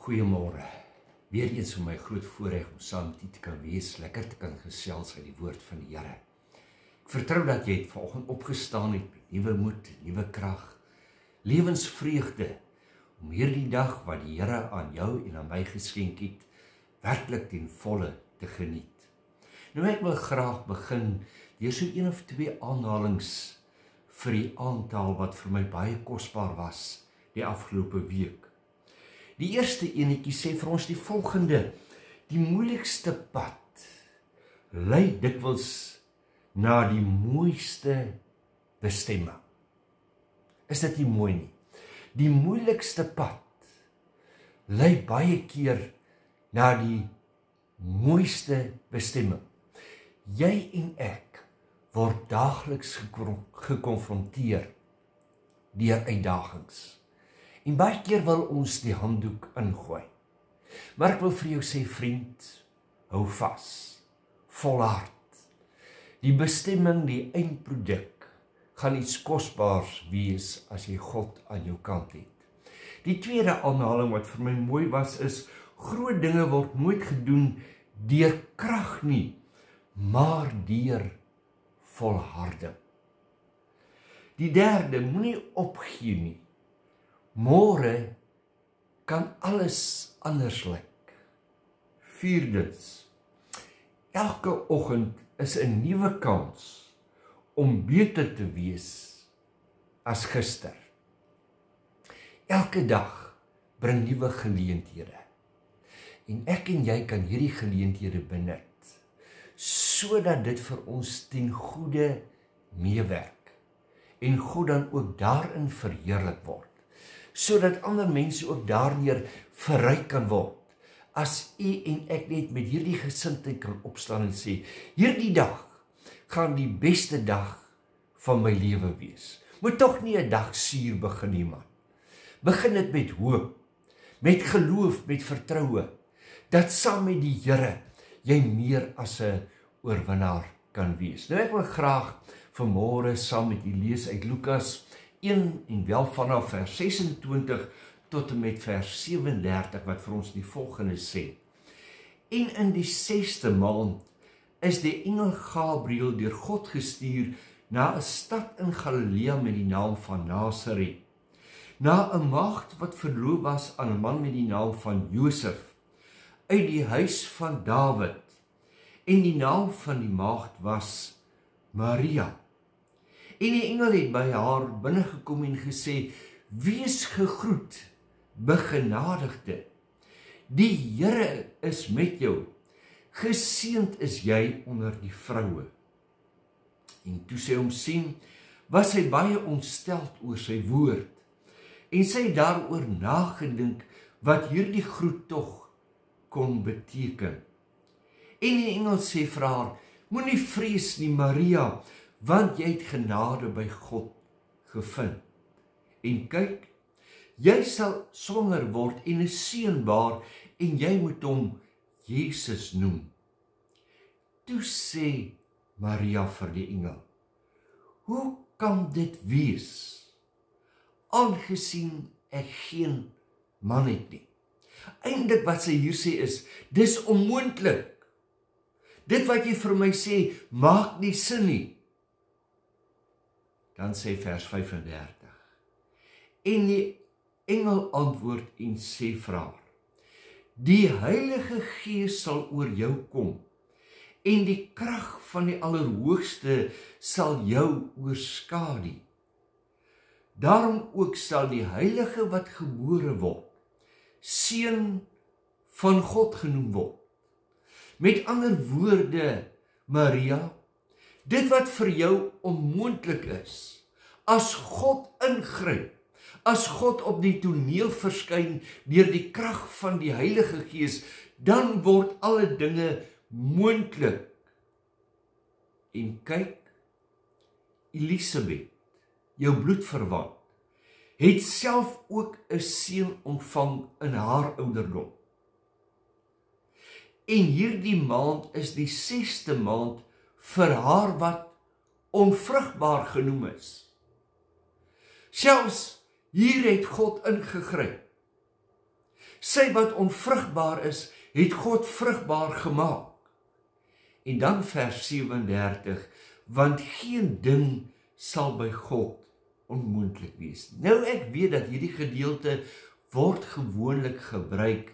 Goeiemôre. Weer eens vir my groot voorreg om saam met u te kan wees, lekker te kan gesels uit die woord van die Here. Ek vertrou dat jy vanoggend opgestaan het met nuwe moed, nuwe krag, lewensvreugde om hierdie dag wat die Here aan jou en aan my geskenk het, werklik ten volle te geniet. Nou ek wil graag begin deur so een of twee aanhalings vir die aantal wat vir my baie kosbaar was die afgelope week. Die eerste enetjie sê vir ons die volgende: die moeilikste pad lei dikwels na die mooiste bestemming. Is dit nie mooi nie? Die moeilikste pad lei baie keer na die mooiste bestemming. Jy en ek word daagliks gekonfronteer deur uitdagings. En baie keer wil ons die handdoek ingooi. Maar ek wil vir jou sê, vriend, hou vas, volhard. Die bestemming, die eindproduk, gaan iets kosbaars wees as jy God aan jou kant het. Die tweede aanhaling wat vir my mooi was is, groot dinge word nooit gedoen deur krag nie, maar deur volharding. Die derde, moenie opgee nie. Môre kan alles anders lyk. Vierdens, elke oggend is 'n nuwe kans om beter te wees as gister. Elke dag bring nuwe geleenthede. En ek en jy kan hierdie geleenthede benut, sodat dit vir ons ten goeie meewerk en God dan ook daarin verheerlik word, sodat ander mense ook daardeur verryk kan word, as u en ek net met hierdie gesindheid kan opstaan en sê, hierdie dag gaan die beste dag van my lewe wees. Moet tog nie 'n dag suur begin nie, man. Begin dit met hoop, met geloof, met vertroue, dat saam met die Here jy meer as 'n oorwinnaar kan wees. Nou ek wil graag vanmôre saam met u lees uit Lukas 1 en wel vanaf vers 26 tot en met vers 37 wat vir ons die volgende sê. En in die 6de maand is die engel Gabriël deur God gestuur na 'n stad in Galilea met die naam van Nasaret, na 'n maagd wat verloof was aan 'n man met die naam van Josef, uit die huis van Dawid, en die naam van die maagd was Maria. En die engel het by haar binnegekom en gesê, wees gegroet, begenadigde, die Here is met jou, geseënd is jy onder die vroue. En toe sy hom sien, was sy baie ontsteld oor sy woord, en sy het daaroor nagedink wat hierdie groet tog kon beteken. En die engel sê vir haar, moenie vrees nie, Maria, want jy het genade by God gevind. En kyk, jy sal swanger word en 'n seun baar, en jy moet hom Jesus noem. Toe sê Maria vir die engel, hoe kan dit wees, aangesien ek geen man het nie? Eintlik wat sy hier sê is, dis onmoontlik. Dit wat jy vir my sê, maak nie sin nie. Dan sê vers 35, en die engel antwoord en sê vir haar, die Heilige Gees sal oor jou kom, en die krag van die Allerhoogste sal jou oorskadu. Daarom ook sal die Heilige wat gebore word, seun van God genoem word. Met ander woorde, Maria, dit wat vir jou onmoontlik is, as God ingryp, as God op die toneel verskyn deur die krag van die Heilige Gees, dan word alle dinge moontlik. En kyk, Elisabeth, jou bloedverwant, het self ook 'n seun ontvang in haar ouderdom. En hierdie maand is die 6de maand vir haar wat onvrugbaar genoem is. Selfs hier het God ingegryp. Sy wat onvrugbaar is, het God vrugbaar gemaak. En dan vers 37, want geen ding sal by God onmoontlik wees. Nou ek weet dat hierdie gedeelte word gewoonlik gebruik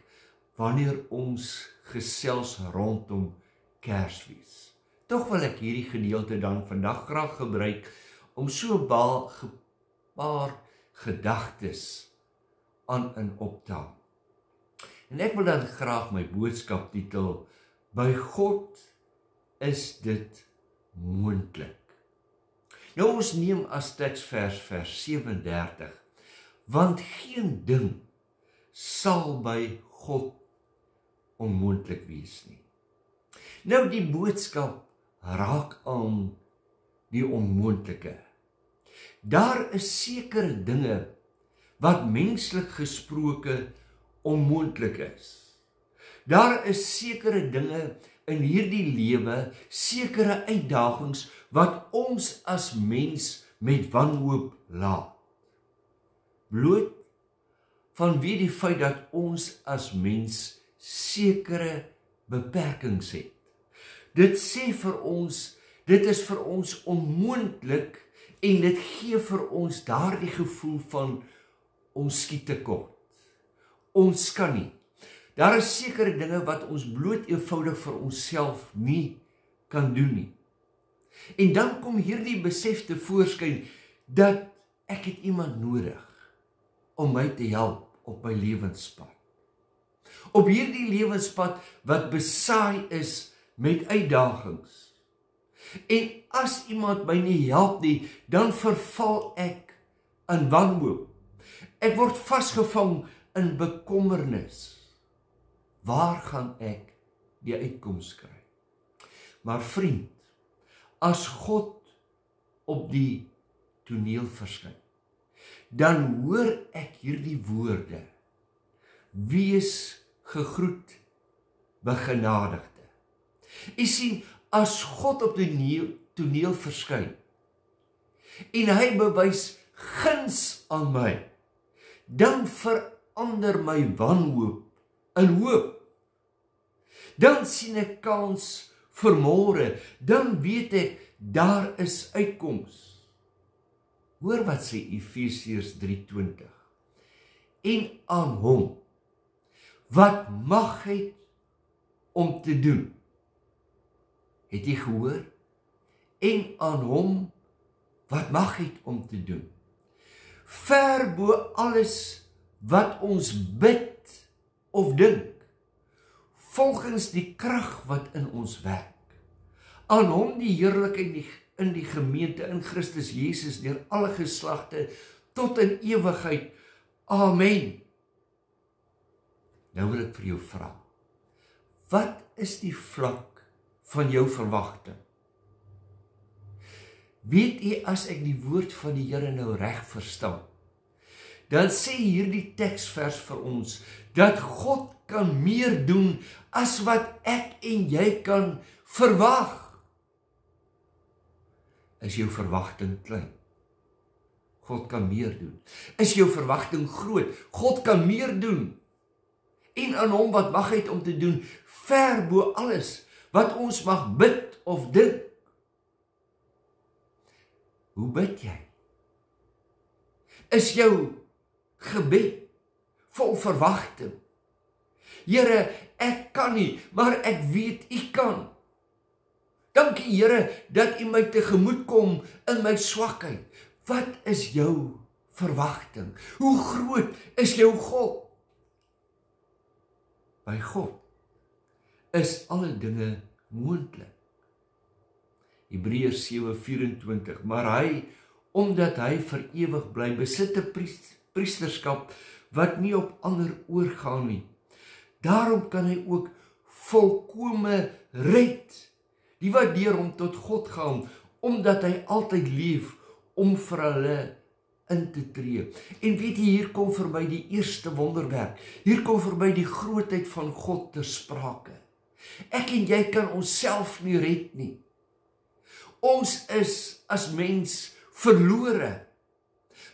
wanneer ons gesels rondom Kersfees. Tog wil ek hierdie gedeelte dan vandag graag gebruik om so 'n paar gedagtes aan in op te haal. En ek wil dan graag my boodskap titel, by God is dit moontlik. Nou ons neem as teksvers vers 37, want geen ding sal by God onmoontlik wees nie. Nou die boodskap raak aan die onmoontlike. Daar is sekere dinge wat menslik gesproke onmoontlik is. Daar is sekere dinge in hierdie lewe, sekere uitdagings wat ons as mens met wanhoop laat. Bloot vanweë die feit dat ons as mens sekere beperkings het. Dit sê vir ons, dit is vir ons onmoontlik en dit gee vir ons daardie gevoel van ons skiet tekort. Ons kan nie. Daar is sekere dinge wat ons bloot eenvoudig vir onsself nie kan doen nie. En dan kom hierdie besef te voorskyn dat ek het iemand nodig om my te help op my lewenspad. Op hierdie lewenspad wat besaai is met uitdagings. En as iemand my nie help nie, dan verval ek in wanhoop. Ek word vasgevang in bekommernis. Waar gaan ek die uitkoms kry? Maar vriend, as God op die toneel verskyn, dan hoor ek hierdie woorde: wees gegroet, begenadigde. U sien, as God op die toneel verskyn en hy bewys guns aan my, dan verander my wanhoop in hoop. Dan sien ek kans vir môre, dan weet ek daar is uitkoms. Hoor wat sê Efesiërs 3:20. En aan hom wat mag het om te doen. Het jy gehoor? En aan hom wat mag het om te doen. Ver bo alles wat ons bid of dink, volgens die krag wat in ons werk. Aan hom die heerlikheid in die gemeente in Christus Jesus deur alle geslagte tot in ewigheid. Amen. Nou wil ek vir jou vra, wat is die vlak van jou verwagting? Weet jy, as ek die woord van die Here nou reg verstaan, dan sê hierdie teksvers vir ons, dat God kan meer doen as wat ek en jy kan verwag. Is jou verwagting klein? God kan meer doen. Is jou verwagting groot? God kan meer doen. En aan hom wat mag het om te doen, ver bo alles wat ons mag bid of dink. Hoe bid jy? Is jou gebed vol verwagting? Here, ek kan nie, maar ek weet U kan. Dankie Here dat U my tegemoet kom in my swakheid. Wat is jou verwagting? Hoe groot is jou God? By God is alle dinge moontlik. Hebreërs 7:24, maar hy, omdat hy vir ewig bly, besit 'n priesterskap wat nie op ander oorgaan nie. Daarom kan hy ook volkome red, die wat deur hom tot God gaan, omdat hy altyd leef om vir hulle in te tree. En weet jy, hier kom vir my die eerste wonderwerk. Hier kom vir my die grootheid van God ter sprake. Ek en jy kan onsself nie red nie. Ons is as mens verlore.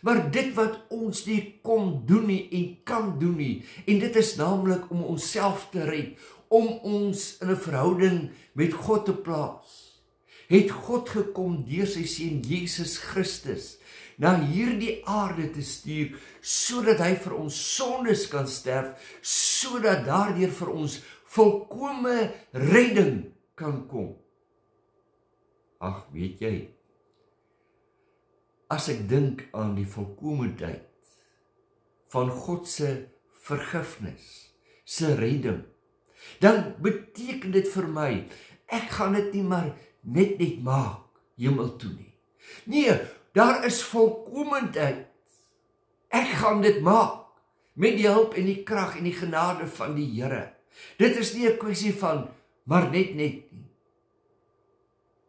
Maar dit wat ons nie kon doen nie en kan doen nie, en dit is naamlik om onsself te red, om ons in 'n verhouding met God te plaas, het God gekom deur sy seun Jesus Christus na hierdie aarde te stuur, sodat hy vir ons sondes kan sterf, sodat daardeur vir ons volkome redding kan kom. Ag, weet jy, as ek dink aan die volkomendheid van God se vergifnis, se redding, dan beteken dit vir my, ek gaan dit nie maar net maak, hemel toe nie. Nee, daar is volkomendheid. Ek gaan dit maak, met die hulp en die krag en die genade van die Here. Dit is nie 'n kwessie van, maar net nie.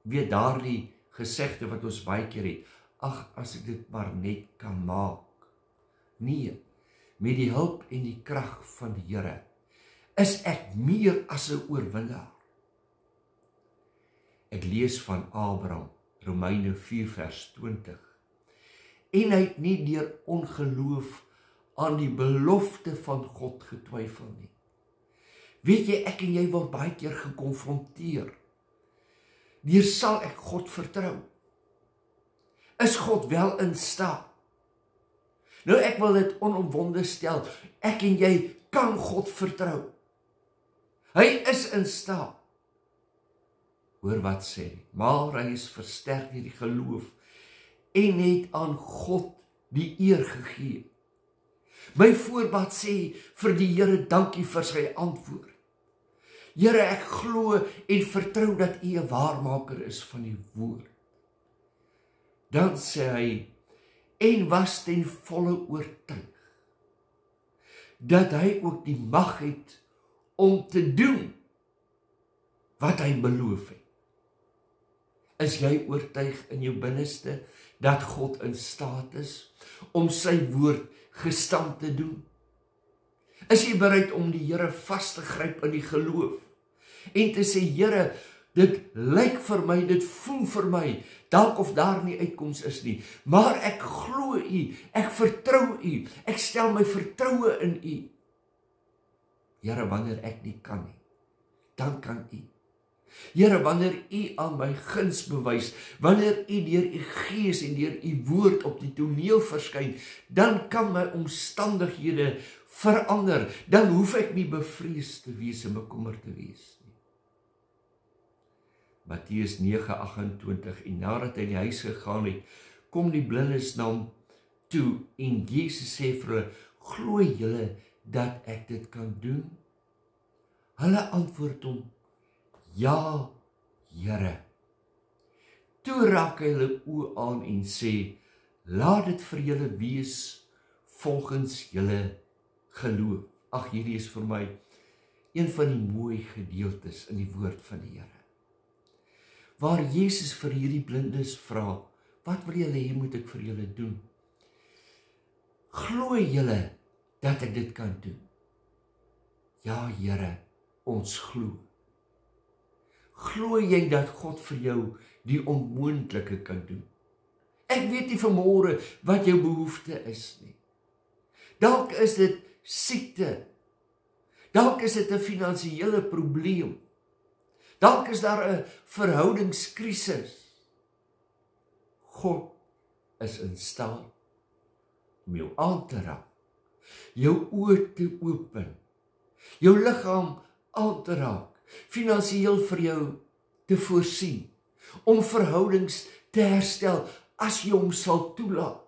Weet daardie gesegde wat ons baie keer het, ag, as ek dit maar net kan maak. Nee, met die hulp en die krag van die Here, is ek meer as 'n oorwinnaar. Ek lees van Abraham, Romeine 4 vers 20. En hy het nie deur ongeloof aan die belofte van God getwyfel nie. Weet jy, ek en jy word baie keer gekonfronteer. Deur sal ek God vertrou? Is God wel in staat? Nou ek wil dit onomwonde stel, ek en jy kan God vertrou. Hy is in staat. Hoor wat sê, maar hy is versterk deur die geloof en het aan God die eer gegee. My voorbad sê vir die Here dankie vir sy antwoord. Here, ek glo en vertrou dat U 'n waarmaker is van die woord. Dan sê hy, en was ten volle oortuig dat hy ook die mag het om te doen wat hy beloof het. Is jy oortuig in jou binneste dat God in staat is om sy woord gestand te doen? Is jy bereid om die Here vas te gryp in die geloof en te sê, Here, dit lyk vir my, dit voel vir my, dalk of daar nie uitkoms is nie, maar ek glo U, ek vertrou U, ek stel my vertroue in U. Here, wanneer ek nie kan nie, dan kan U. Here, wanneer U aan my guns bewys, wanneer U deur U Gees en deur U woord op die toneel verskyn, dan kan my omstandighede verander, dan hoef ek nie bevrees te wees en bekommerd te wees nie. Matteus 9:28, en nadat hy in die huis gegaan het, kom die blindes na hom toe, en Jesus sê vir hulle, glo julle dat ek dit kan doen? Hulle antwoord hom, ja, Here. Toe raak hy hulle oë aan en sê, laat dit vir julle wees volgens julle geloof. Ag, hierdie is vir my een van die mooi gedeeltes in die woord van die Here, waar Jesus vir hierdie blindes vra, wat wil julle hê moet ek vir julle doen? Glo julle dat ek dit kan doen? Ja, Here, ons glo. Glo jy dat God vir jou die onmoontlike kan doen? Ek weet nie vanmôre wat jou behoefte is nie. Dalk is dit siekte. Dalk is dit 'n finansiële probleem. Dalk is daar 'n verhoudingskrisis. God is in staat om jou aan te raak, jou oë te open, jou liggaam aan te raak, finansiëel vir jou te voorsien, om verhoudings te herstel as jy hom sal toelaat.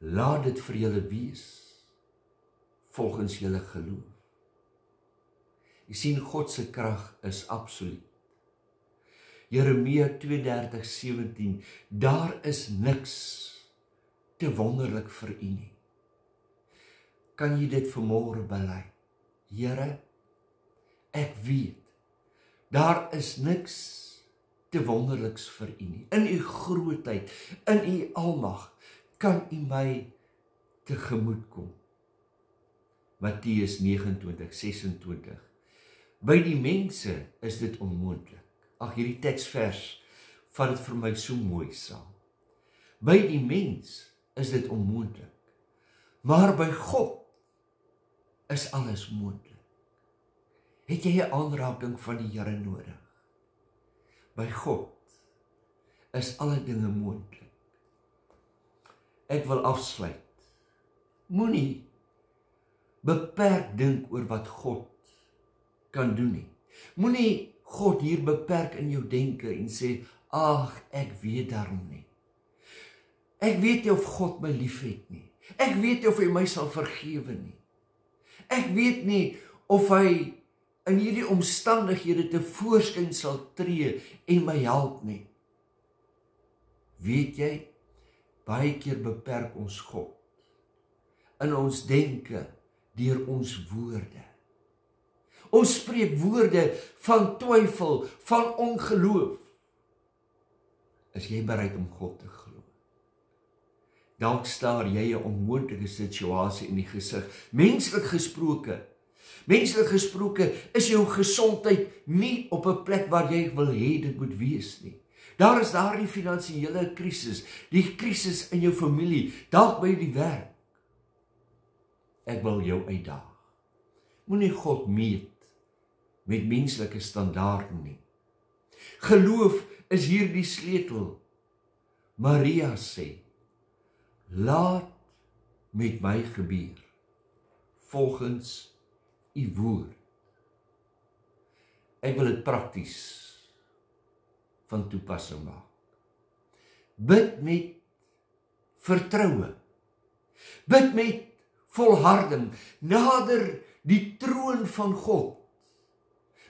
Laat dit vir julle wees volgens julle geloof. Jy sien, God se krag is absoluut. Jeremia 32:17, daar is niks te wonderlik vir U nie. Kan jy dit vanmôre bely? Here, ek weet, daar is niks te wonderliks vir U nie. In U grootheid, in U almag, kan U my tegemoet kom. Matteus 29:26. By die mense is dit onmoontlik. Ag, hierdie teksvers vat dit vir my so mooi saam. By die mens is dit onmoontlik. Maar by God is alles moontlik. Het jy 'n aanraking van die Here nodig? By God is alle dinge moontlik. Ek wil afsluit. Moenie beperk dink oor wat God kan doen nie. Moenie God hier beperk in jou denke en sê, ag, ek weet daarom nie. Ek weet nie of God my liefhet nie. Ek weet nie of hy my sal vergewe nie. Ek weet nie of hy in hierdie omstandighede tevoorskyn sal tree en my help nie. Weet jy, baie keer beperk ons God in ons denke deur ons woorde. Ons spreek woorde van twyfel, van ongeloof. Is jy bereid om God te glo? Dalk staar jy 'n onmoontlike situasie in die gesig. Menslik gesproke is jou gesondheid nie op 'n plek waar jy wil hê dit moet wees nie. Daar is daardie finansiële krisis, die krisis in jou familie, dalk by die werk. Ek wil jou uitdaag. Moenie God meet met menslike standaarde nie. Geloof is hier die sleutel. Maria sê, laat met my gebeur, volgens u woord. Ek wil dit prakties van toepassing maak. Bid met vertroue. Bid met volharding. Nader die troon van God.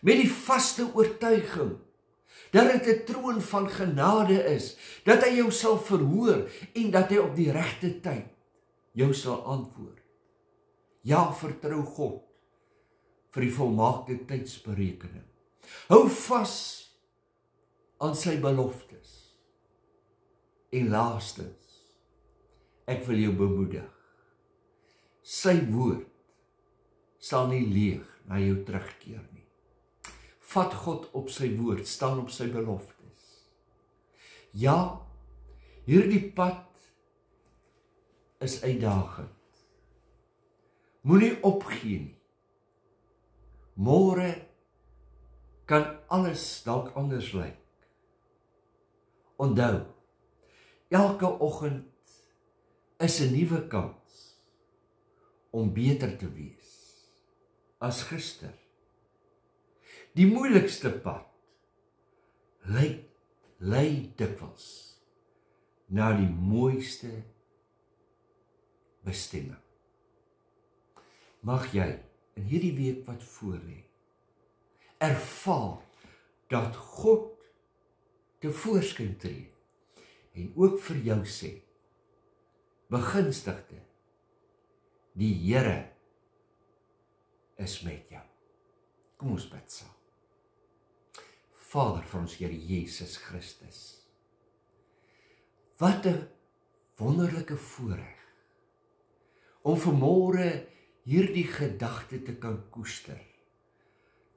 Met die vaste oortuiging dat dit 'n troon van genade is, dat hy jou sal verhoor en dat hy op die regte tyd jou sal antwoord. Ja, vertrou God vir die volmaakte tydsberekening. Hou vas aan sy beloftes. En laastens, ek wil jou bemoedig. Sy woord sal nie leeg na jou terugkeer nie. Vat God op sy woord, staan op sy beloftes. Ja, hierdie pad is uitdagend. Moenie opgee nie. Môre kan alles dalk anders lyk. Onthou, elke oggend is 'n nuwe kans om beter te wees as gister. Die moeilikste pad lei dikwels na die mooiste bestemming. Mag jy in hierdie week wat voorlê ervaar dat God tevoorskyn tree en ook vir jou sê, begunstigde, die Here is met jou. Kom ons bid saam. Vader van ons Here Jesus Christus, wat 'n wonderlike voorreg om vanmôre hierdie gedagte te kan koester,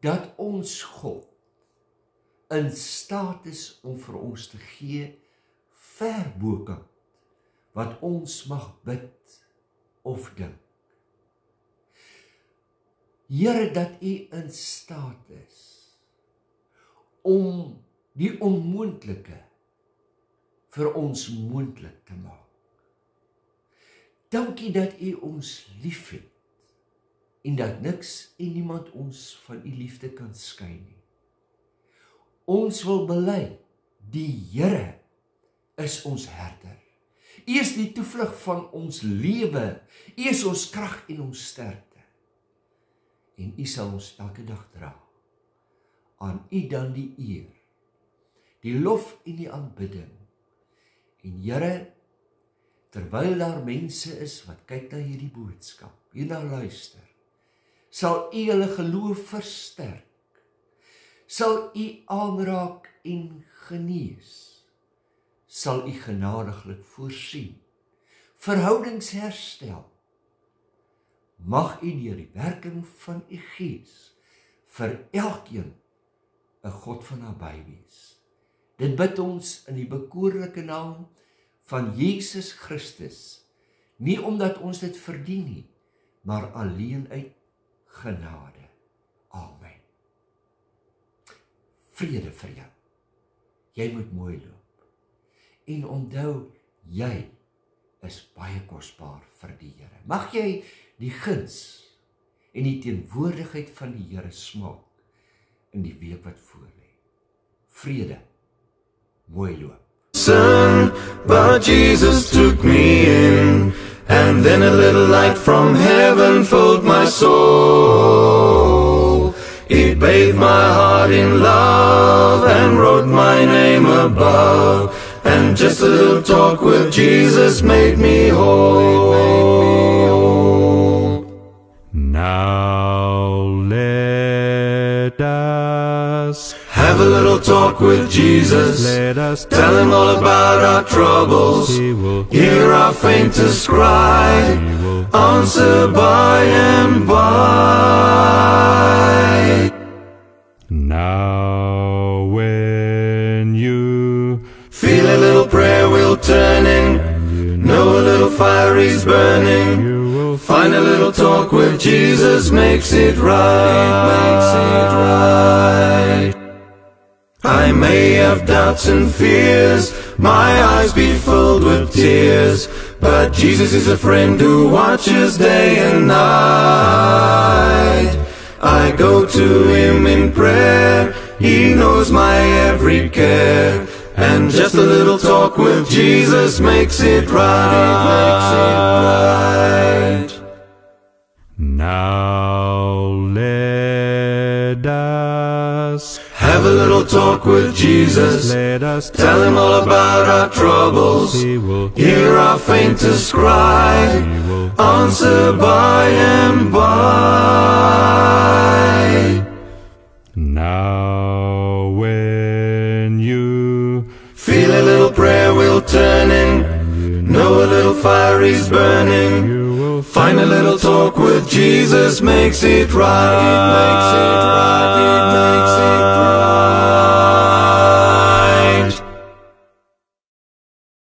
dat ons God in staat is om vir ons te gee ver bokant wat ons mag bid of dink. Here, dat U in staat is om die onmoontlike vir ons moontlik te maak. Dankie dat U ons liefhet en dat niks en niemand ons van U liefde kan skei nie. Ons wil bely, die Here is ons herder. U is die toevlug van ons lewe. U is ons krag en ons sterkte. En U sal ons elke dag dra. Aan U dan die eer, die lof en die aanbidding. En Here, terwyl daar mense is wat kyk na hierdie boodskap, hierna luister, sal U hulle geloof versterk, sal U aanraak en genees, sal U genadiglik voorsien, verhoudings herstel. Mag U deur die werking van U Gees vir elkeen 'n God van naby wees. Dit bid ons in die bekoorlike naam van Jesus Christus, nie omdat ons dit verdien nie, maar alleen uit genade. Amen. Vrede vir jou. Jy moet mooi loop. En onthou, jy is baie kosbaar vir die Here. Mag jy die guns en die teenwoordigheid van die Here smaak in die week wat voorlê. Vrede, mooi loop. But Jesus took me in, and then a little light from heaven filled my soul. It bathed my heart in love and wrote my name above, and just a little talk with Jesus made me whole. Now let us have a little talk with Jesus. Let us tell him all about our troubles. He will hear our faintest cry. He will answer by and by. Now when you feel a little prayer wheel turning, and you know a little fire is burning, you will find a little talk with Jesus makes it right. Makes it right. I may have doubts and fears, my eyes be filled with tears, but Jesus is a friend who watches day and night. I go to him in prayer, he knows my every care, and just a little talk with Jesus makes it right. Makes it right. Now let us have a little talk with Jesus. Let us tell him all about our troubles. He will hear our faintest cry. He will answer by and by. Now when you feel a little prayer wheel turning, and you know a little fire is burning, you will find a little talk with Jesus makes it right.